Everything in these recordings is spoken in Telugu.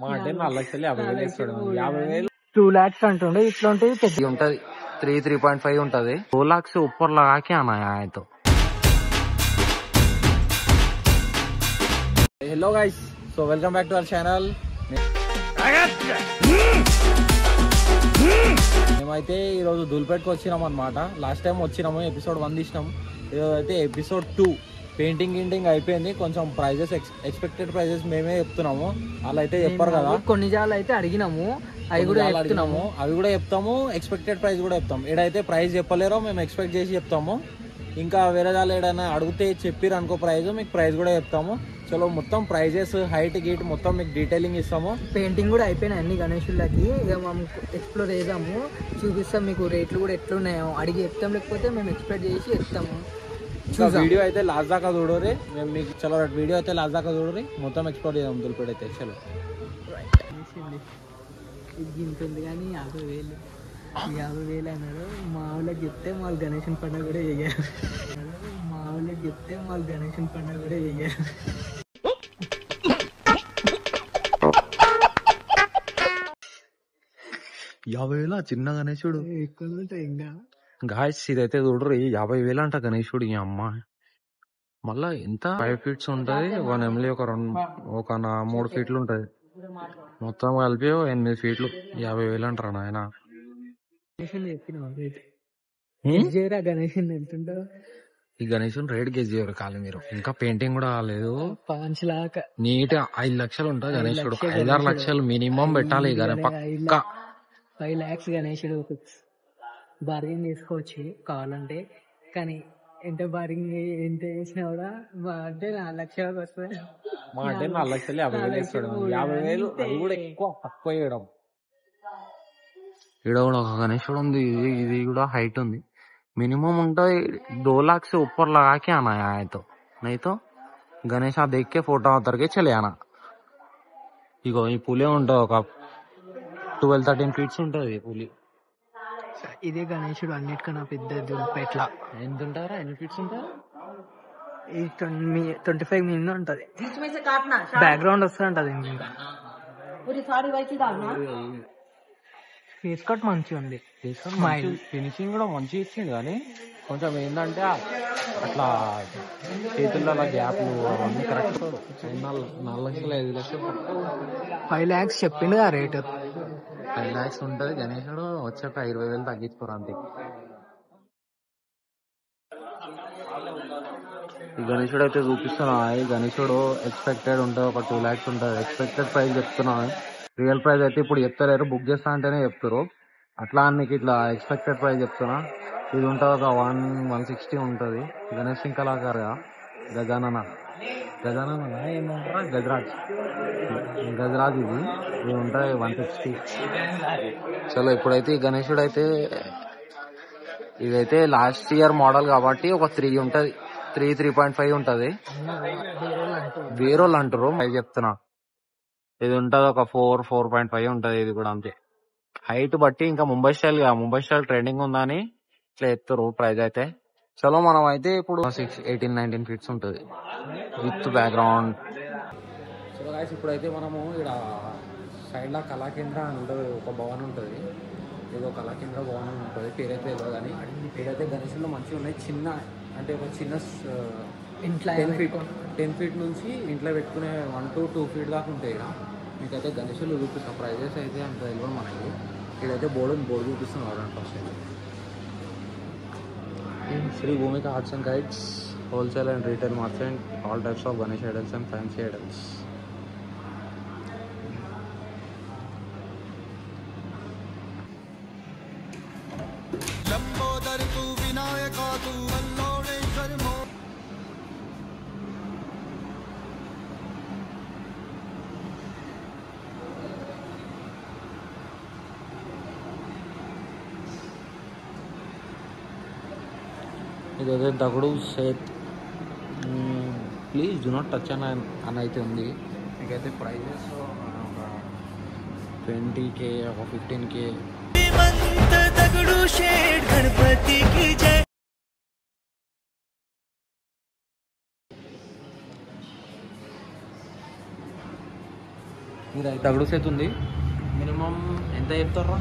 మా అంటే 4 లక్షలు 50,000 ఇస్తాడు. 50,000 2 lakhs అంటుండే. ఇట్లాంటివి పెద్ద ఉంటది. 3.5 ఉంటది. 2 lakhs ऊपर लगा के आना है तो. Hello guys, so welcome back to our channel. మేమైతే ఈరోజు ధూల్పేట్కి వచ్చినాం అనమాట. లాస్ట్ టైం వచ్చినాము, ఎపిసోడ్ 1 తీసినాము. ఈరోజు అయితే ఎపిసోడ్ 2. పెయింటింగ్ అయిపోయింది. కొంచెం ప్రైజెస్ ఎక్స్పెక్టెడ్ ప్రైజెస్ మేమే చెప్తున్నాము, అలా అయితే చెప్పారు కదా. కొన్ని జాలు అయితే అడిగినాము, అవి కూడా చెప్తాము. ఎక్స్పెక్టెడ్ ప్రైస్ కూడా చెప్తాం. ఏడైతే ప్రైస్ చెప్పలేరో మేము ఎక్స్పెక్ట్ చేసి చెప్తాము. ఇంకా వేరే వాళ్ళు ఏడైనా అడిగితే చెప్పిరు అనుకో ప్రైజ్, మీకు ప్రైస్ కూడా చెప్తాము. చలో మొత్తం ప్రైజెస్, హైట్ గీట్ మొత్తం మీకు డీటెయిలింగ్ ఇస్తాము. పెయింటింగ్ కూడా అయిపోయినాయి అన్ని గణేషులకి. ఇక మేము ఎక్స్ప్లోర్ చేద్దాము, చూపిస్తాం మీకు రేట్లు కూడా ఎట్లున్నాయో అడిగి చెప్తాం, లేకపోతే మేము ఎక్స్పెక్ట్ చేసి చెప్తాము. వీడియో అయితే లాస్ట్ దాకా చూడరి. మేము మీకు చలో వీడియో అయితే లాస్ట్ దాకా చూడరి, మొత్తం ఎక్స్ప్లోర్ చేద్దాం ధూల్పేట్ అయితే. చలో ఇది ఇంతుంది కానీ 50,000 అన్నారు. మా వాళ్ళకి చెప్తే వాళ్ళు గణేషన్ పండుగ కూడా చేయాలి. మా వాళ్ళకి చెప్తే వాళ్ళు గణేషన్ పండుగ కూడా చేయాలి. చిన్న గణేశుడు ఎక్కువ ఇంకా గాయస్ ఇదైతే చూడరు. 50,000 అంట గణేశుడు. ఈ అమ్మ మళ్ళా ఎంత 5 feet ఉంటది. ఒక నెమలి ఒక 3 feet ఉంటది. మొత్తం కలిపి 8 feet. 50,000 అంటారా నాయన. గణేషన్ ఎంతుంటో ఈ గణేశుని రేట్ గెస్ చేయరు కాదు మీరు. ఇంకా పెయింటింగ్ కూడా కాలేదు. 5 లాఖ నీట్ 5 లక్షలు ఉంటుంది గణేశుడు. 5-6 లక్షలు మినిమం పెట్టాలి. పక్కా 5 lakhs గణేశుడు. బార్గెన్ చేసుకోవచ్చు కావాలంటే, కానీ ఎంత బార్గెన్ ఎంత చేసినా కూడా అంటే 4 లక్షలకు వస్తుంది. మా అంటే 4 లక్షలు 50,000 ఇస్తాడు. 50,000 అది కూడా ఎక్కువ తక్కువ చేయడం. ఇక్కడ కూడా ఒక గణేశుడు ఉంది. ఇది కూడా హైట్ ఉంది. मिनिमम ఉంటుంది 2 लाख से ऊपर लगा के आना है तो, नहीं तो गणेश देख के फोटो उतर के चले आना. ఇగో ఈ పులి ఉంటుంది. ఒక 12-13 feet ఉంటుంది పులి. ఇదే గణేశుడు అన్నిటికన్నా పెద్ద ధూల్పేట్ల. ఎంత ఉంటారా? ఎన్ని ఫీట్స్ ఉంటారు? 25 మినిట్ ఉంటది. బ్యాక్గ్రౌండ్ వస్తూ ఉంటది. ఫేస్ కట్ మంచిగా ఉంది. ఫినిషింగ్ కూడా మంచిగా ఇచ్చింది, కానీ కొంచెం ఏంటంటే అట్లా చేతుల్లో అలా గ్యాప్లు అవన్నీ కరెక్ట్. 4 లక్షలు 5 లక్షలు 5 lakhs చెప్పిండు ఆ రేటు. 5 lakhs ఉంటది. గణేశుడు వచ్చాక 20,000 తగ్గించుకోరు అంతే. ఈ గణేశుడు అయితే చూపిస్తున్నా. ఈ గణేశుడు ఎక్స్పెక్టెడ్ ఉంటుంది, ఒక 2 lakhs ఉంటుంది. ఎక్స్పెక్టెడ్ ప్రైస్ చెప్తున్నా, రియల్ ప్రైస్ అయితే ఇప్పుడు చెప్తలేరు. బుక్ చేస్తా అంటేనే చెప్తారు. అట్లా నీకు ఇట్లా ఎక్స్పెక్టెడ్ ప్రైస్ చెప్తున్నా. ఇది ఉంటుంది ఒక 160 ఉంటుంది. గణేష్ కళాకారుగా గజానన ఏమంటారా, గజరాజ్ ఇది ఉంటుంది 160. చలో ఇప్పుడైతే ఈ గణేశుడు అయితే ఇదైతే లాస్ట్ ఇయర్ మోడల్ కాబట్టి ఒక 3 ఉంటుంది. 3.5 ఉంటుంది. వేరోళ్ళు అంటారు, అది చెప్తున్నా. ఇది ఉంటుంది ఒక 4.5 ఉంటుంది. ఇది కూడా అంతే హైట్ బట్టి. ఇంకా ముంబై స్టైల్ ట్రెండింగ్ ఉందని ఇట్లా చెప్తారు ప్రైజ్ అయితే. చలో మనం అయితే ఇప్పుడు 18-19 feet ఉంటుంది విత్ బ్యాక్గ్రౌండ్. చలో గాయ్స్, ఇప్పుడైతే మనము ఇక్కడ సైడ్ లా కళాకేంద్ర అని ఉంటుంది. ఒక భవన్ ఉంటుంది, ఏదో కళాకేంద్ర భవనం ఉంటుంది, పేరైతే తెలియదు. కానీ పేరైతే గణేశుల్లో మంచిగా ఉన్నాయి. చిన్న అంటే ఒక చిన్న ఇంట్లో 10 feet నుంచి ఇంట్లో పెట్టుకునే 1 to 2 feet దాకా ఉంటాయి. ఇక్కడ మీకైతే గణేశులు చూపిస్తాం. ప్రైజెస్ అయితే అంత తెలియదు మనకి. ఇక్కడైతే బోర్డు చూపిస్తున్నారు అంట. Shri Bhumika arts and guides, wholesale and retail market, all types of Ganesh idols and fancy idols. ఇదైతే Dagdu Seth, please do not touch అని అయితే ఉంది. మీకైతే ప్రైజెస్ ఒక 20K, ఒక 15K. ఇది తగుడు సెట్ ఉంది. మినిమం ఎంత చెప్తారా?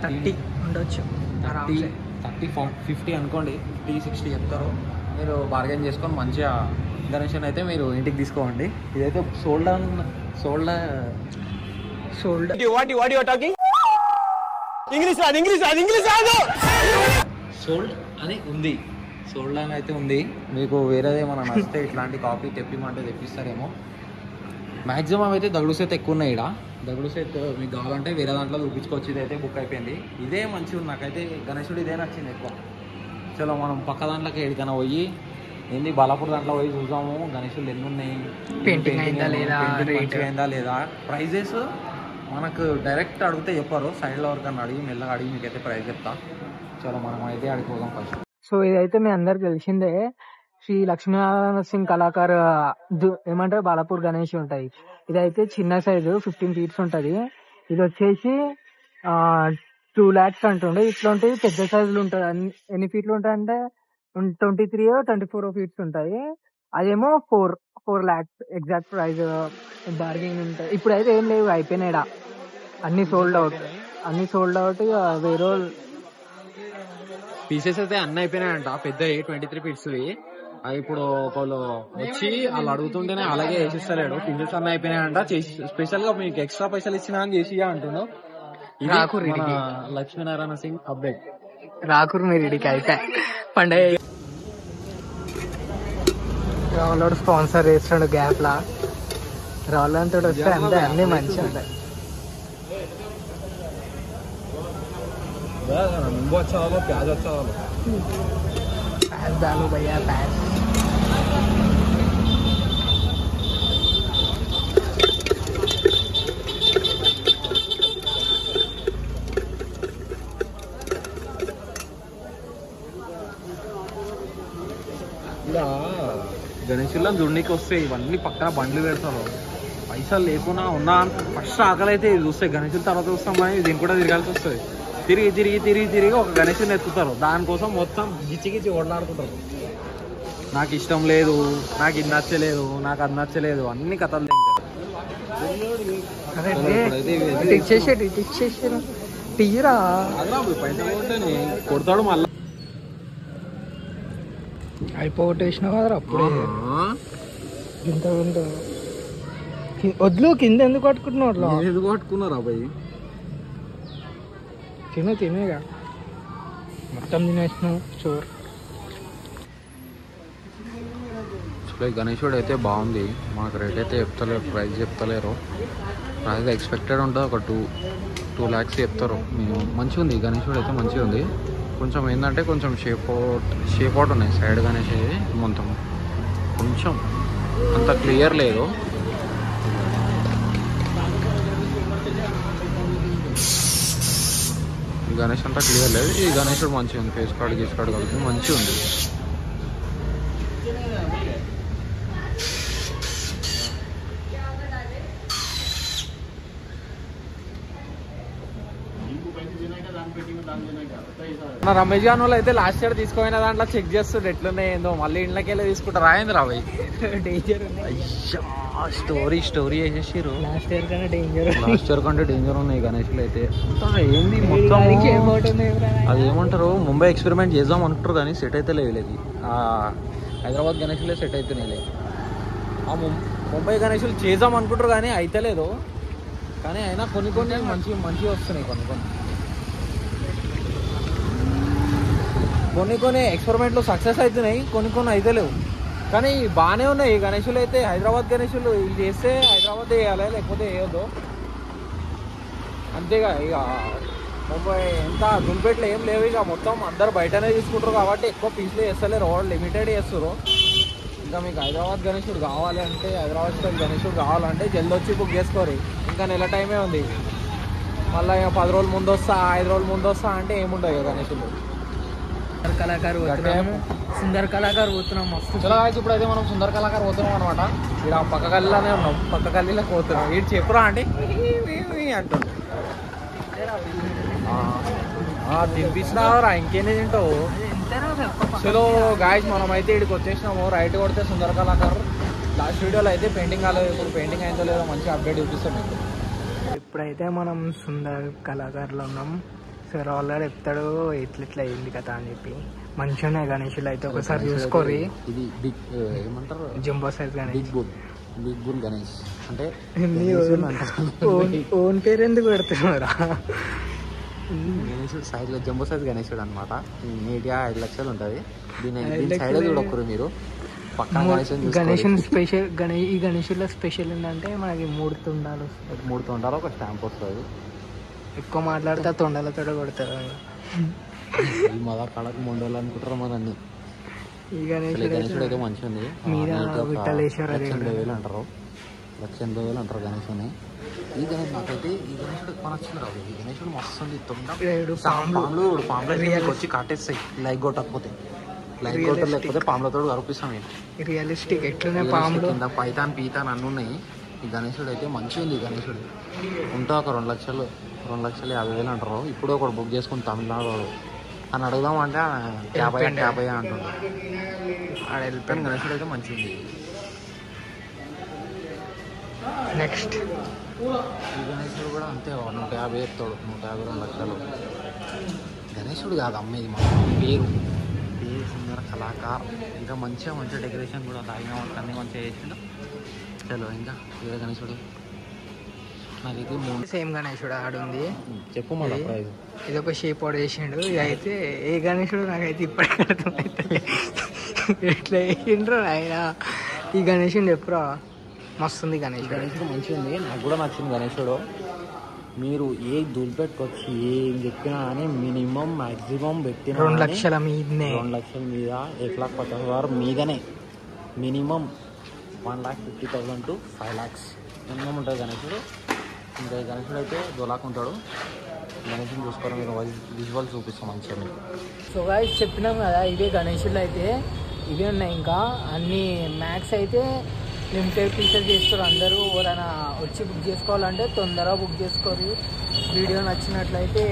30 ఉండొచ్చు, 30-50 అనుకోండి. 50-60 చెప్తారు. మీరు బార్గెన్ చేసుకొని మంచిగా గణేష్ అయితే మీరు ఇంటికి తీసుకోండి. ఇదైతే సోల్డ్ అని ఉంది. సోల్డ్ అని అయితే ఉంది. మీకు వేరేది ఏమైనా నచ్చితే ఇట్లాంటి కాపీ తెప్పిమంటే తెప్పిస్తారేమో. మ్యాక్సిమం అయితే దగుడు సెట్ ఎక్కువ ఉన్నాయి. ఇక్కడ దగుడు సెట్ మీకు కావాలంటే వేరే దాంట్లో చూపించుకోవచ్చు. ఇదైతే బుక్ అయిపోయింది. ఇదే మంచిగా ఉంది నాకైతే. గణేశుడు ఇదే నచ్చింది ఎక్కువ. చలో మనం పక్క దాంట్లోకి ఎక్కడికైనా పోయి ఏంది బాలాపూర్ దాంట్లో పోయి చూసాము గణేశులు ఎన్ని ఉన్నాయి, పెయింటింగ్ అయిందా లేదా, ప్రైజెస్ మనకు డైరెక్ట్ అడిగితే చెప్పారు. సైడ్లో ఎవరికన్నా అడిగి మెల్లగా అడిగి మీకైతే ప్రైస్ చెప్తా. చలో మనం అయితే అడిగిపోదాం ఫస్ట్. సో ఇదైతే మీ అందరికి తెలిసిందే, శ్రీ లక్ష్మీనారాయణ సింగ్ కళాకారు ఏమంటారు బాలాపూర్ గణేష్ ఉంటది. ఇదైతే చిన్న సైజు 15 feet ఉంటది. ఇది వచ్చేసి 2 lakhs అంటుండే. ఇట్లాంటి పెద్ద సైజులు ఉంటుంది. ఎన్ని ఫీట్లు ఉంటాయి అంటే 23-24 feet ఉంటాయి. అదేమో 4 lakhs ఎగ్జాక్ట్ ప్రైస్. బార్గెనింగ్ ఉంటాయి. ఇప్పుడు అయితే ఏం లేవు, అయిపోయినాయి. అన్ని సోల్డ్ అవుట్. వేరే పీసెస్ అయితే అన్నీ అయిపోయినాయంట. పెద్ద 23 feet. అవి ఇప్పుడు ఒకళ్ళు వచ్చి వాళ్ళు అడుగుతుంటేనే అలాగే వేసిస్తలేడు. పీసెస్ అన్నీ అయిపోయినాయంట. స్పెషల్ గా మీకు ఎక్స్ట్రా పైసలు ఇచ్చినా అని చేసి అంటున్నావు. లక్ష్మీనారాయణ సింగ్ అప్డేట్ రాకూరు మీరు ఇడికి అయితే పండుగ రావులోడు స్పాన్సర్ చేస్తాడు. గ్యాప్ లా రావులంతో వస్తే అంతే అన్ని మంచిగా ఉంటాయి. ప్యాజ్ దాలు భయ్యా ప్యాజ్. ఇలా గణేశుల్లో దుండికి వస్తే ఇవన్నీ పక్కన బండ్లు పెడతారు. పైసలు లేకున్నా ఉన్నా ఫస్ట్ ఆకలి అయితే ఇది చూస్తాయి. గణేశుల తర్వాత చూస్తాం కానీ దీన్ని కూడా తిరగాల్సి వస్తుంది. తిరిగి ఒక గణేశుని ఎత్తుతారు. దానికోసం మొత్తం గిచ్చి ఓడలాడుకుంటారు. నాకు ఇష్టం లేదు, నాకు ఇది నచ్చలేదు, నాకు అది నచ్చలేదు, అన్ని కథలు తీరా పైసలు ఉంటేనే కొడతాడు. మళ్ళీ అయిపోగొట్టేసిన కదా అప్పుడే. ఇంత వద్దు కింద ఎందుకు పట్టుకుంటున్నావు అట్లా? ఎందుకు పట్టుకున్నారు అబ్బాయి? తినేగా మొత్తం తినేసినావు చోర్. గణేశుడు అయితే బాగుంది. మనకు రేట్ అయితే చెప్తలేరు, ప్రైస్ చెప్తలేరు. ప్రైస్ ఎక్స్పెక్టెడ్ ఉంటుంది ఒక 2 lakhs చెప్తారు. మేము మంచిగా ఉంది గణేశుడు అయితే మంచిగా ఉంది. కొంచెం ఏంటంటే కొంచెం షేప్ అవుట్ ఉన్నాయి సైడ్ గణేష్. మొత్తం కొంచెం అంత క్లియర్ లేదు. గణేష్ అంతా క్లియర్ లేదు. ఈ గణేశుడు మంచిగా ఉంది. ఫేస్ కార్డ్ కలిపి మంచిగా ఉంది. రమేష్ గాన్ వాళ్ళు అయితే లాస్ట్ ఇయర్ తీసుకుపోయిన దాంట్లో చెక్ చేస్తుండే ఎట్లున్నాయి ఏందో. మళ్ళీ ఇంట్లోకి వెళ్ళి తీసుకుంటారు. రాయింది రాబోయ్ స్టోరీ వేసేసారు. లాస్ట్ ఇయర్ కంటే డేంజర్ ఉన్నాయి గణేష్లు అయితే. ఏంది మొత్తం అది ఏమంటారు, ముంబై ఎక్స్పెరిమెంట్ చేద్దాం అనుకుంటారు కానీ సెట్ అయితే లేదు. హైదరాబాద్ గణేష్లే సెట్ అయితేనే లేదు. ముంబై గణేష్లు చేద్దాం అనుకుంటారు కానీ అయితే లేదు. కానీ అయినా కొన్ని మంచిగా వస్తున్నాయి. కొన్ని ఎక్స్పెరిమెంట్లు సక్సెస్ అవుతున్నాయి, కొన్ని అయితే లేవు. కానీ బాగానే ఉన్నాయి గణేశులు అయితే. హైదరాబాద్ గణేశులు ఇది చేస్తే హైదరాబాద్ వేయాలి, లేకపోతే వేయొద్దు అంతేగా. ఇక ముంబై ఎంత దుల్పేట్లు ఏం లేవు. ఇక మొత్తం అందరు బయటనే తీసుకుంటారు కాబట్టి ఎక్కువ పీసులు చేస్తలేరు. లిమిటెడ్ చేస్తారు. ఇంకా మీకు హైదరాబాద్ గణేశుడు కావాలి అంటే, హైదరాబాద్ స్టైల్ గణేశుడు కావాలంటే జల్ది వచ్చి బుక్ చేసుకోరు. ఇంకా నెల టైమే ఉంది. మళ్ళీ ఇక 10 రోజుల ముందు వస్తా, 5 రోజుల ముందు వస్తా అంటే ఏముండవు ఇక గణేశుడు. సుందర్ కళాకారు పోతున్నాం మస్తు. చలో గాయ్స్, ఇప్పుడైతే మనం సుందర్ కళాకారు పోతున్నాం అనమాట. ఇక్కడ పక్క గల్లీలోనే ఉన్నాం. పక్క గల్లీలోకి పోతున్నాం. వీడు చెప్పురా అంటే అంటాడు. తినిపిస్తున్నావురా, ఇంకేనే తింటావు. చలో గాయ్స్, మనం అయితే ఇక్కడికి వచ్చేసినాము. రైట్ కొడితే సుందర్ కళాకారు. లాస్ట్ వీడియోలో అయితే పెయింటింగ్ కాలేదు, ఇప్పుడు పెయింటింగ్ అయిందో లేదో మంచి అప్డేట్ చూపిస్తాం మీకు. ఇప్పుడైతే మనం సుందర్ కళాకారులు ఉన్నాం. సార్ ఆల్రెడీ చెప్తాడు ఇట్లా అయింది కదా అని చెప్పి. మంచిగా ఉన్నాయి గణేషులు అయితే, ఒకసారి చూసుకోరి. ఇది బిగ్ ఏమంటారు, jumbo size Ganesh, big bull Ganesh అంటే ఓన్ పేరు ఎందుకు పెడుతున్నారా? గణేశుడు సైజ్ లో జంబో సైజ్ గణేశుడు అనమాట. నీట్గా 5 లక్షలు ఉంటుంది. దీని సైడ్ చూడొక్కరు మీరు, పక్కన గణేశుని స్పెషల్. ఈ గణేశుల స్పెషల్ ఏంటంటే మనకి 3 తొండాలు వస్తాయి. 3 తొండాలు ఒక స్టాంప్ వస్తుంది. ఎక్కువ మాట్లాడితే తొండాలతో కొడతారు. ఈ మదా కళకు మొండోళ్ళు అనుకుంటారు మనల్ని. ఈ గణేశుడు అయితే మంచిగా ఉంది. మీద విఠలేశ్వర 1,80,000 అంటారు, 1,80,000 అంటారు గణేశుని. ఈ గణేష్ నాకైతే ఈ గణేశుడు ఎక్కువ నచ్చింది రాదు. ఈ గణేశుడు మస్తు ఉంది. పాములు వచ్చి కాటేస్తాయి లైక్ కొట్టకపోతే. లైక్ కొట్ట లేకపోతే పాములతో కనిపిస్తాం. రియలిస్టిక్ ఎట్లనే పాములు కింద పీతాన్ అన్నీ ఉన్నాయి. ఈ గణేశుడు అయితే మంచిగా ఉంది. ఈ గణేశుడు ఉంటా ఒక 2,50,000 అంటారు. ఇప్పుడు ఒకటి బుక్ చేసుకుని తమిళనాడు అని అడుగుదామంటే 50 అంటుండ్రు. ఆడ వెళ్ళిపోయిన గణేశుడు అయితే మంచిగా ఉంది. నెక్స్ట్ ఈ గణేశుడు కూడా అంతే 150 చెప్తాడు. 152 లక్షలు. గణేశుడు కాదు అమ్మేది, మన పేరు సుందర కళాకార్. ఇంకా మంచిగా డెకరేషన్ కూడా తాగిన అన్నీ మంచిగా చేసిండు. చలో ఇంకా వేరే గణేశుడు నాకైతే 3 సేమ్ గణేశుడు ఆడుంది. చెప్పు మళ్ళీ ప్రైజ్. ఇది ఒక షేప్ అవుట్ చేసిండు. ఇదైతే ఏ గణేశుడు నాకైతే ఇప్పటికీ అర్థమైతే ఎట్లా వేసిండ్రు ఆయన. ఈ గణేశుడు చెప్పురా, మస్తుంది గణేశుడు మంచిగా ఉంది. నాకు కూడా నచ్చింది గణేశుడు. మీరు ఏ దులిపెట్టుకొచ్చి ఏం చెప్పినా కానీ మినిమం మ్యాక్సిమం పెట్టిన 2 లక్షల మీదనే, 2 లక్షల మీద 1,50,000 మీదనే. మినిమం 1,50,000 to 5 lakhs మినిమం ఉంటుంది గణేశుడు. ఇంకా ఈ గణేశుడు అయితే దొలాక్ ఉంటాడు. గణేశుని చూసుకోవడం మీరు విజువల్ చూపిస్తాం మంచిగా మీకు. సో గాయ్స్ చెప్పినాం కదా, ఇవే గణేశులు అయితే ఇవే ఉన్నాయి. ఇంకా అన్ని మ్యాక్స్ అయితే లిమిటెడ్ పీసెస్ చేస్తారు. అందరూ ఎవరైనా వచ్చి బుక్ చేసుకోవాలంటే తొందరగా బుక్ చేసుకోరు. వీడియో నచ్చినట్లయితే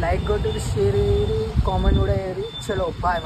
లైక్ కొట్టి, షేర్ చేయరు, కామెంట్ కూడా చేయరు. చలో బాయ్.